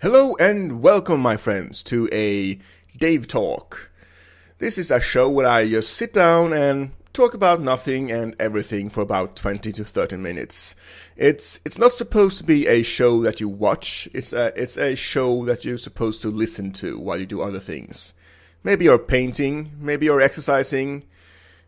Hello and welcome, my friends, to a Dave Talk. This is a show where I just sit down and talk about nothing and everything for about 20 to 30 minutes. It's not supposed to be a show that you watch. It's a show that you're supposed to listen to while you do other things. Maybe you're painting, maybe you're exercising,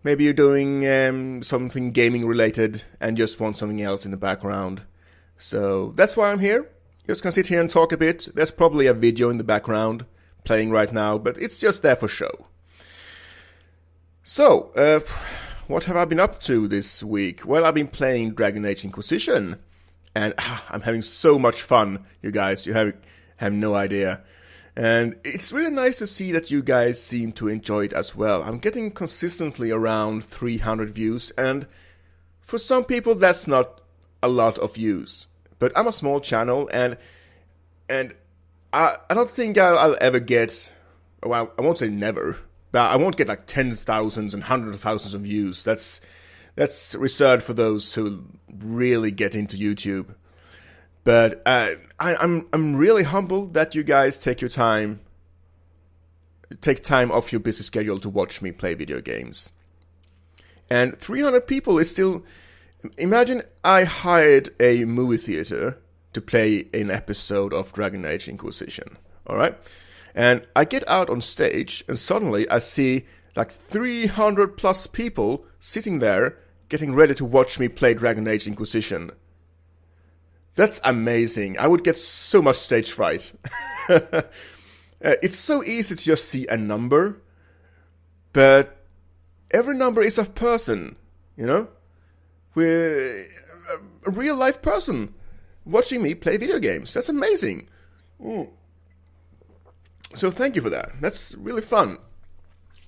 maybe you're doing something gaming related and just want something else in the background. So that's why I'm here. Just gonna sit here and talk a bit. There's probably a video in the background playing right now, but it's just there for show. So, what have I been up to this week? Well, I've been playing Dragon Age Inquisition, and I'm having so much fun, you guys. You have no idea. And it's really nice to see that you guys seem to enjoy it as well. I'm getting consistently around 300 views, and for some people that's not a lot of views. But I'm a small channel, and I don't think I'll ever get, well, I won't say never, but I won't get like tens of thousands and hundreds of thousands of views. That's reserved for those who really get into YouTube. But I'm really humbled that you guys take time off your busy schedule to watch me play video games. And 300 people is still. Imagine I hired a movie theater to play an episode of Dragon Age Inquisition, alright? And I get out on stage, and suddenly I see like 300 plus people sitting there getting ready to watch me play Dragon Age Inquisition. That's amazing. I would get so much stage fright. It's so easy to just see a number, but every number is a person, you know? We're a real life person watching me play video games. That's amazing. So thank you for that. That's really fun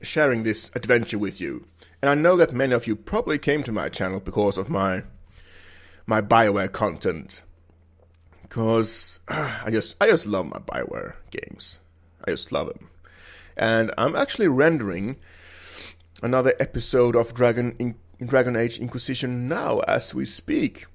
sharing this adventure with you. And I know that many of you probably came to my channel because of my BioWare content. Because I just love my BioWare games. I just love them. And I'm actually rendering another episode of Dragon Age Inquisition now as we speak.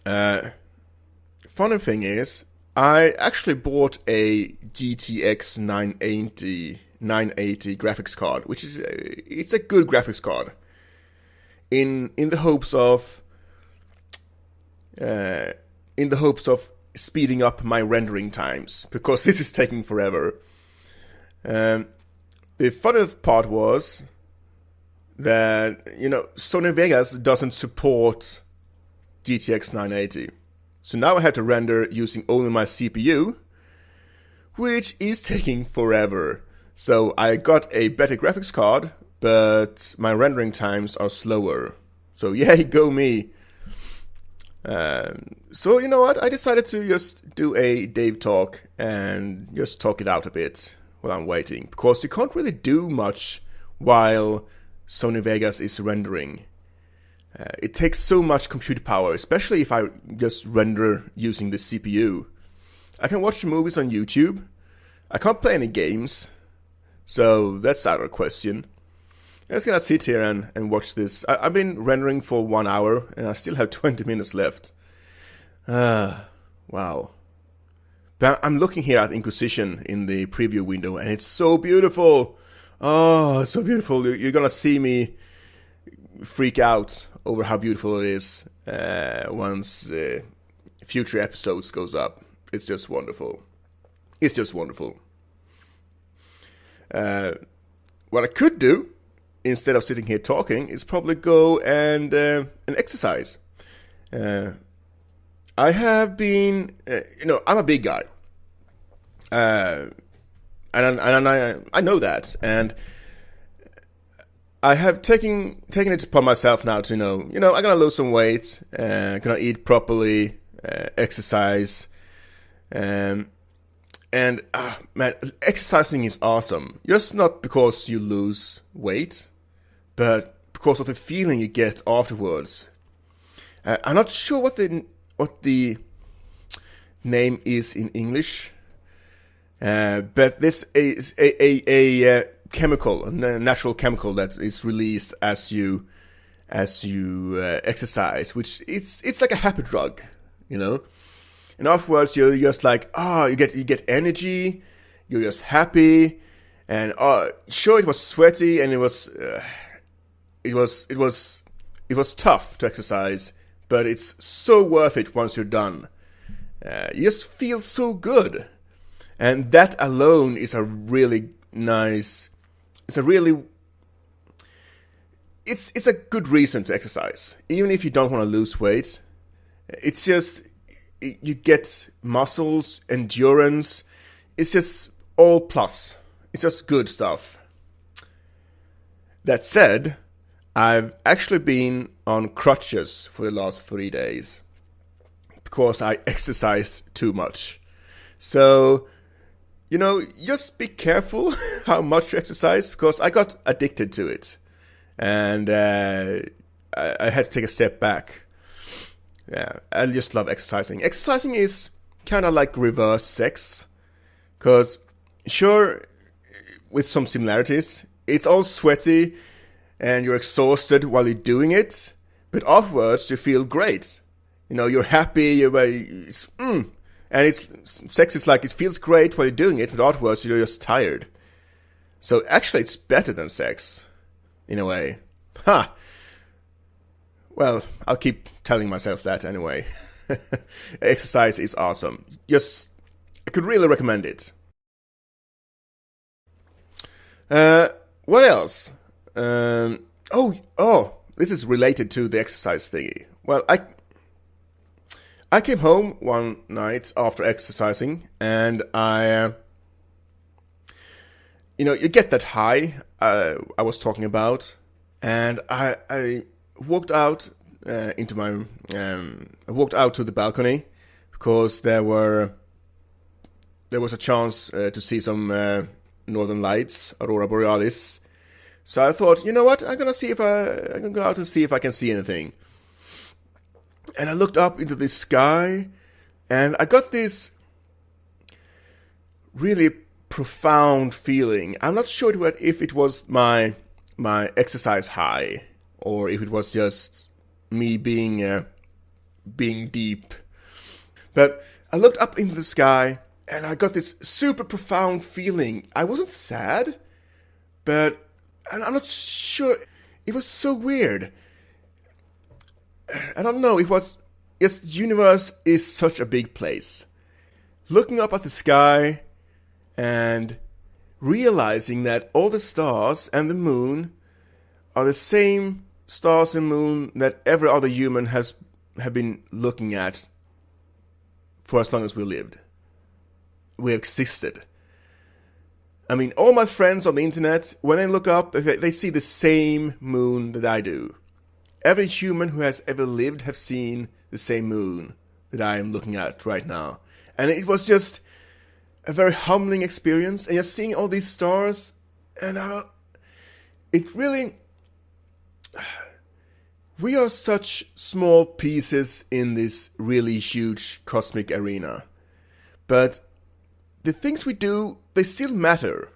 Funny thing is, I actually bought a GTX 980 graphics card, which is it's a good graphics card. In the hopes of speeding up my rendering times, because this is taking forever. The funny part was that, Sony Vegas doesn't support GTX 980. So now I had to render using only my CPU, which is taking forever. So I got a better graphics card, but my rendering times are slower. So yay, go me. So you know what? I decided to just do a Dave Talk and just talk it out a bit while I'm waiting. Because you can't really do much while Sony Vegas is rendering. It takes so much compute power, especially if I just render using the CPU. I can watch movies on YouTube. I can't play any games, so that's out of the question. I'm just gonna sit here and watch this. I've been rendering for 1 hour, and I still have 20 minutes left. Wow. But I'm looking here at Inquisition in the preview window, and it's so beautiful. Oh, it's so beautiful. You're gonna see me freak out over how beautiful it is once future episodes goes up. It's just wonderful. It's just wonderful. What I could do, instead of sitting here talking, is probably go and exercise. I have been, I'm a big guy. And I know that, and I have taken it upon myself now to I'm gonna lose some weight, gonna eat properly, exercise, man, exercising is awesome. Just not because you lose weight, but because of the feeling you get afterwards. I'm not sure what the name is in English. But this is a chemical, a natural chemical that is released as you exercise, which it's like a happy drug, And afterwards, you're just like, you get energy, you're just happy, and sure, it was sweaty, and it was tough to exercise, but it's so worth it once you're done. You just feel so good, and that alone is a really nice. It's a good reason to exercise, even if you don't want to lose weight. It's just you get muscles, endurance. It's just all plus. It's just good stuff. That said, I've actually been on crutches for the last 3 days because I exercise too much. So, just be careful how much you exercise, because I got addicted to it. And I had to take a step back. Yeah, I just love exercising. Exercising is kind of like reverse sex. Because, sure, with some similarities, it's all sweaty and you're exhausted while you're doing it. But afterwards, you feel great. You're happy, and sex is like, it feels great while you're doing it, but afterwards, you're just tired. So actually, it's better than sex. In a way. Well, I'll keep telling myself that anyway. Exercise is awesome. I could really recommend it. What else? This is related to the exercise thingy. Well, I came home one night after exercising, and you get that high I was talking about, and I walked out I walked out to the balcony because there was a chance to see some northern lights, Aurora Borealis. So I thought, you know what, I'm gonna go out and see if I can see anything. And I looked up into the sky, and I got this really profound feeling. I'm not sure if it was my exercise high, or if it was just me being deep. But I looked up into the sky, and I got this super profound feeling. I wasn't sad, but I'm not sure. It was so weird. I don't know. It was just, the universe is such a big place. Looking up at the sky and realizing that all the stars and the moon are the same stars and moon that every other human have been looking at for as long as we lived. We existed. I mean, all my friends on the internet, when I look up, they see the same moon that I do. Every human who has ever lived have seen the same moon that I am looking at right now. And it was just a very humbling experience. And just seeing all these stars, and it really... We are such small pieces in this really huge cosmic arena. But the things we do, they still matter.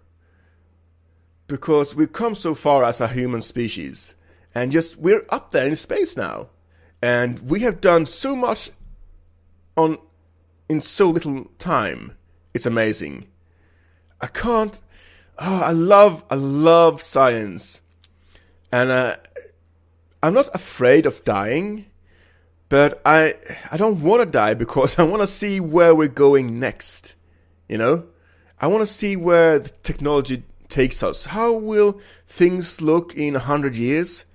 Because we've come so far as a human species. And we're up there in space now. And we have done so much in so little time. It's amazing. I love science. And I'm not afraid of dying. But I don't want to die because I want to see where we're going next. I want to see where the technology takes us. How will things look in 100 years?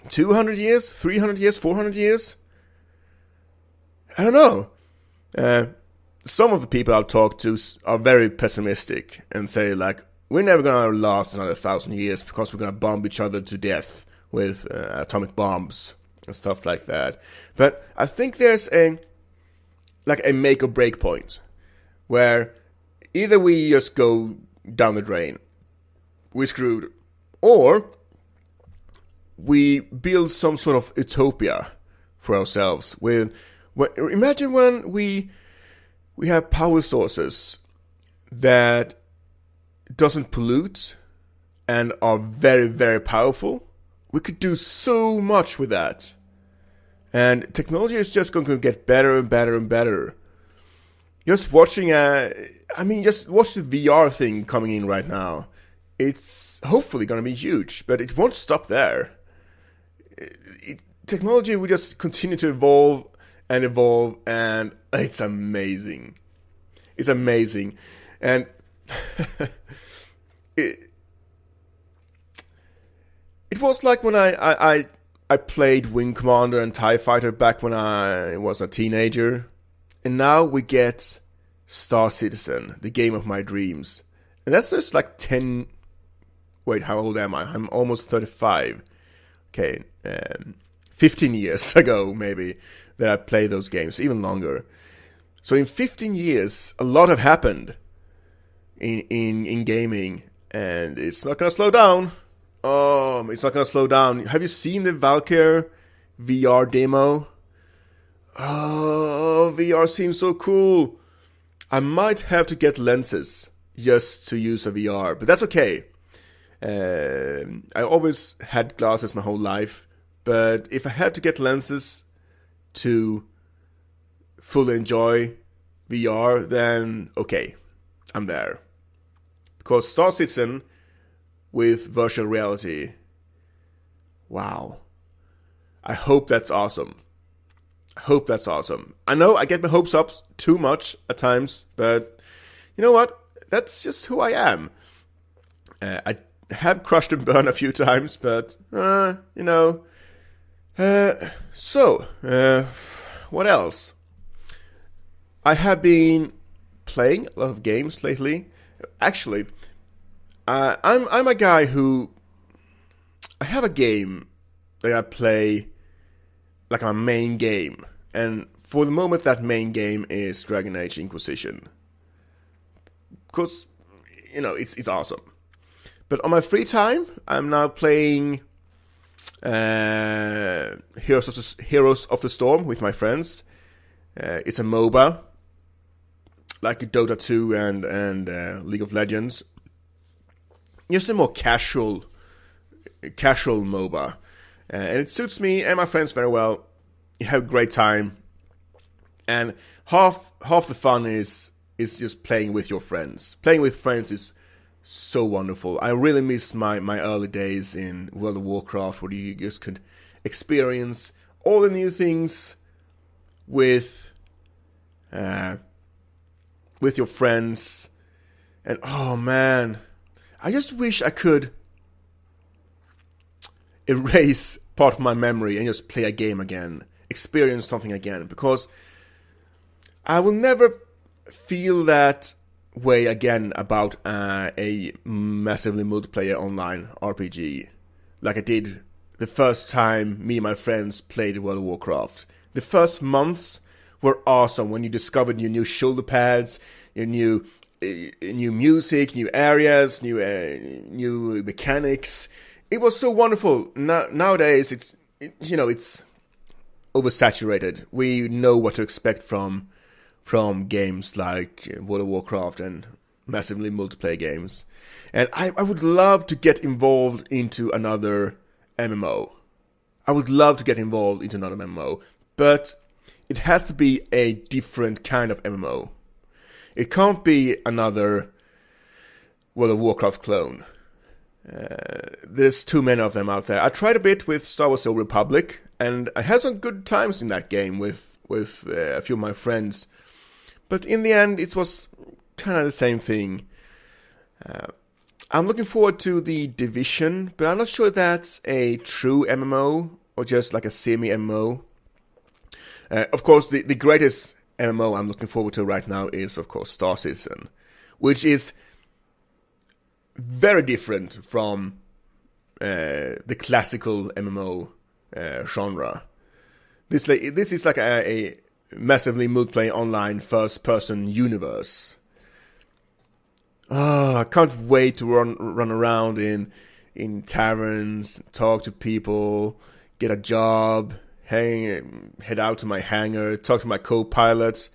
200 years? 300 years? 400 years? I don't know. Some of the people I've talked to are very pessimistic and say, like, we're never going to last another 1,000 years because we're going to bomb each other to death with atomic bombs and stuff like that. But I think there's a make or break point where either we just go down the drain, we're screwed, or we build some sort of utopia for ourselves. Imagine when we have power sources that doesn't pollute and are very, very powerful. We could do so much with that. And technology is just going to get better and better and better. Just watching, just watch the VR thing coming in right now. It's hopefully going to be huge, but it won't stop there. Technology will just continue to evolve, and it's amazing. It's amazing. And it was like when I played Wing Commander and TIE Fighter back when I was a teenager. And now we get Star Citizen, the game of my dreams. And that's just like 10... Wait, how old am I? I'm almost 35. Okay, 15 years ago, maybe, that I played those games. Even longer. So in 15 years, a lot have happened in gaming. And it's not going to slow down. It's not going to slow down. Have you seen the Valkyrie VR demo? Oh, VR seems so cool. I might have to get lenses just to use a VR, but that's okay. I always had glasses my whole life, but if I had to get lenses to fully enjoy VR, then okay, I'm there. Because Star Citizen with virtual reality, wow. I hope that's awesome. I know I get my hopes up too much at times, but you know what? That's just who I am. I have crushed and burned a few times, but, what else? I have been playing a lot of games lately. Actually, I'm a guy who... I have a game that I play like my main game, and for the moment that main game is Dragon Age Inquisition, because it's awesome. But on my free time, I'm now playing Heroes of the Storm with my friends. It's a MOBA, like Dota 2 and League of Legends. Just a more casual MOBA. And it suits me and my friends very well. You have a great time. And half the fun is just playing with your friends. Playing with friends is so wonderful. I really miss my early days in World of Warcraft, where you just could experience all the new things with your friends. And oh man, I just wish I could erase part of my memory and just play a game again, experience something again, because I will never feel that way again about a massively multiplayer online RPG like I did the first time me and my friends played World of Warcraft. The first months were awesome when you discovered your new shoulder pads, your new music, new areas, new mechanics. It was so wonderful. Nowadays, it's oversaturated. We know what to expect from games like World of Warcraft and massively multiplayer games. And I would love to get involved into another MMO. But it has to be a different kind of MMO. It can't be another World of Warcraft clone. There's too many of them out there. I tried a bit with Star Wars: The Old Republic, and I had some good times in that game with a few of my friends. But in the end, it was kind of the same thing. I'm looking forward to The Division, but I'm not sure that's a true MMO or just like a semi-MMO. Of course, the greatest MMO I'm looking forward to right now is, of course, Star Citizen, which is very different from the classical MMO genre. This is like a massively multiplayer online first-person universe. I can't wait to run around in taverns, talk to people, get a job, head out to my hangar, talk to my co-pilot,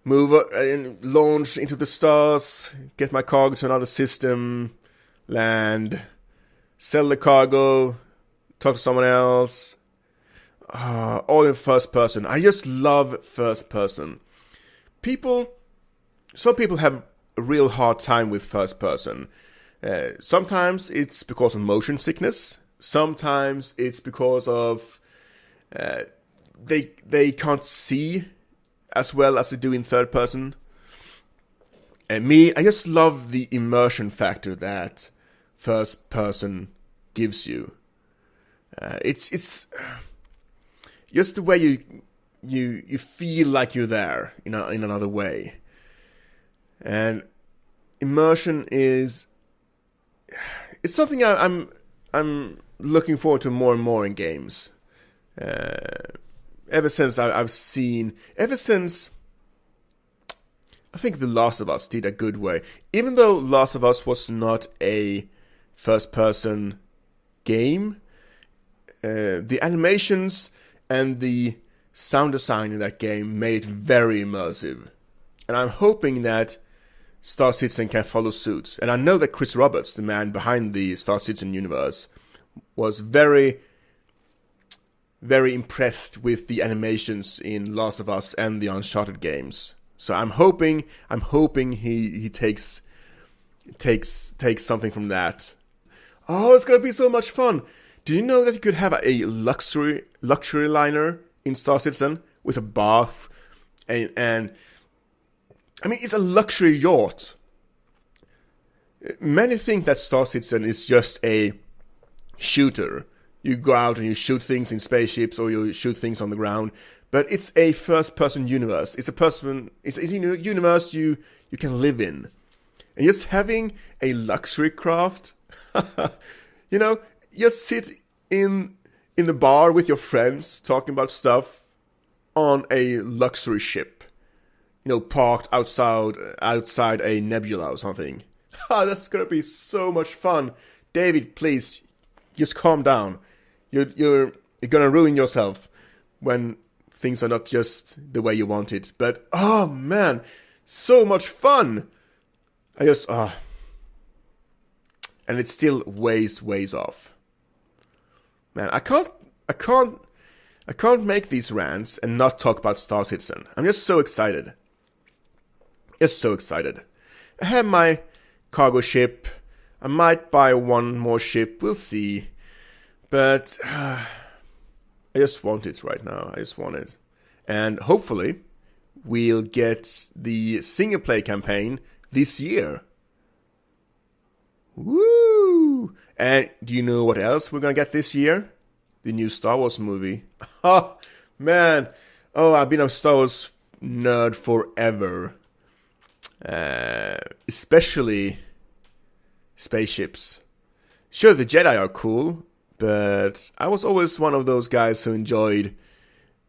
move and launch into the stars, get my cargo to another system, land, sell the cargo, talk to someone else. all in first person. I just love first person. Some people have a real hard time with first person. Sometimes it's because of motion sickness. Sometimes it's because of they can't see as well as they do in third person. And me, I just love the immersion factor that first person gives you. It's just the way you feel like you're there in another way. And immersion it's something I'm looking forward to more and more in games. Ever since I think The Last of Us did a good way. Even though Last of Us was not a first-person game, the animations and the sound design in that game made it very immersive. And I'm hoping that Star Citizen can follow suit. And I know that Chris Roberts, the man behind the Star Citizen universe, was very, very impressed with the animations in Last of Us and the Uncharted games. So I'm hoping he takes something from that. Oh, it's gonna be so much fun! Do you know that you could have a luxury liner in Star Citizen with a bath and I mean, it's a luxury yacht. Many think that Star Citizen is just a shooter. You go out and you shoot things in spaceships or you shoot things on the ground. But it's a first-person universe. It's a universe you can live in. And just having a luxury craft, just sit in the bar with your friends talking about stuff on a luxury ship. Parked outside a nebula or something. That's gonna be so much fun. David, please, just calm down. You're gonna ruin yourself when things are not just the way you want it. But, oh man, so much fun! And it's still ways off. Man, I can't make these rants and not talk about Star Citizen. I'm just so excited. Just so excited. I have my cargo ship. I might buy one more ship. We'll see. But I just want it right now. I just want it. And hopefully we'll get the single play campaign this year. Woo! And do you know what else we're gonna get this year? The new Star Wars movie. Oh, man. Oh, I've been a Star Wars nerd forever. Especially spaceships. Sure, the Jedi are cool, but I was always one of those guys who enjoyed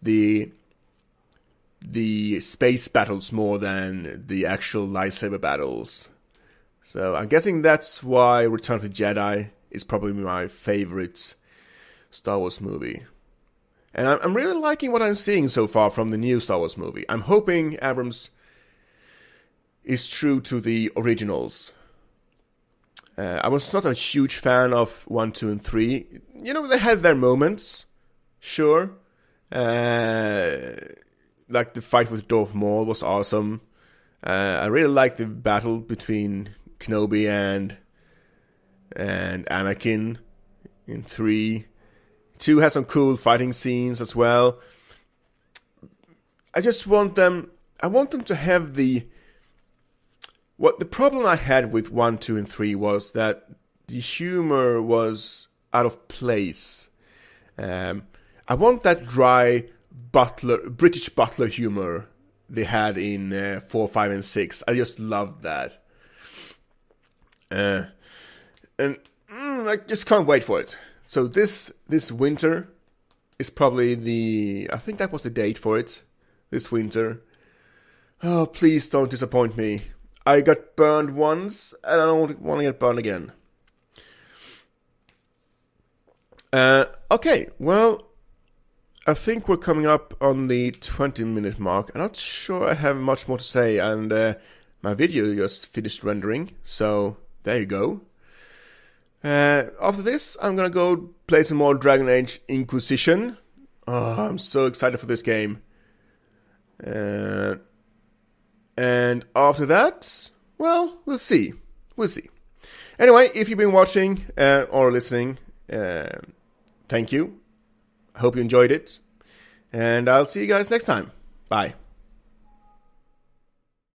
the space battles more than the actual lightsaber battles. So I'm guessing that's why Return of the Jedi is probably my favorite Star Wars movie. And I'm really liking what I'm seeing so far from the new Star Wars movie. I'm hoping Abrams is true to the originals. I was not a huge fan of 1, 2, and 3. They had their moments, sure. Like the fight with Darth Maul was awesome. I really liked the battle between Kenobi and Anakin in 3. 2 has some cool fighting scenes as well. I want them to have the problem I had with 1, 2, and 3 was that the humor was out of place. I want that dry British butler humor they had in 4, 5, and 6. I just loved that. And I just can't wait for it. So this winter is probably I think that was the date for it. This winter. Oh, please don't disappoint me. I got burned once, and I don't want to get burned again. Okay, well, I think we're coming up on the 20-minute mark. I'm not sure I have much more to say, and my video just finished rendering, so there you go. After this, I'm gonna go play some more Dragon Age Inquisition, Oh, I'm so excited for this game. And after that, well, we'll see. We'll see. Anyway, if you've been watching or listening, thank you. I hope you enjoyed it. And I'll see you guys next time. Bye.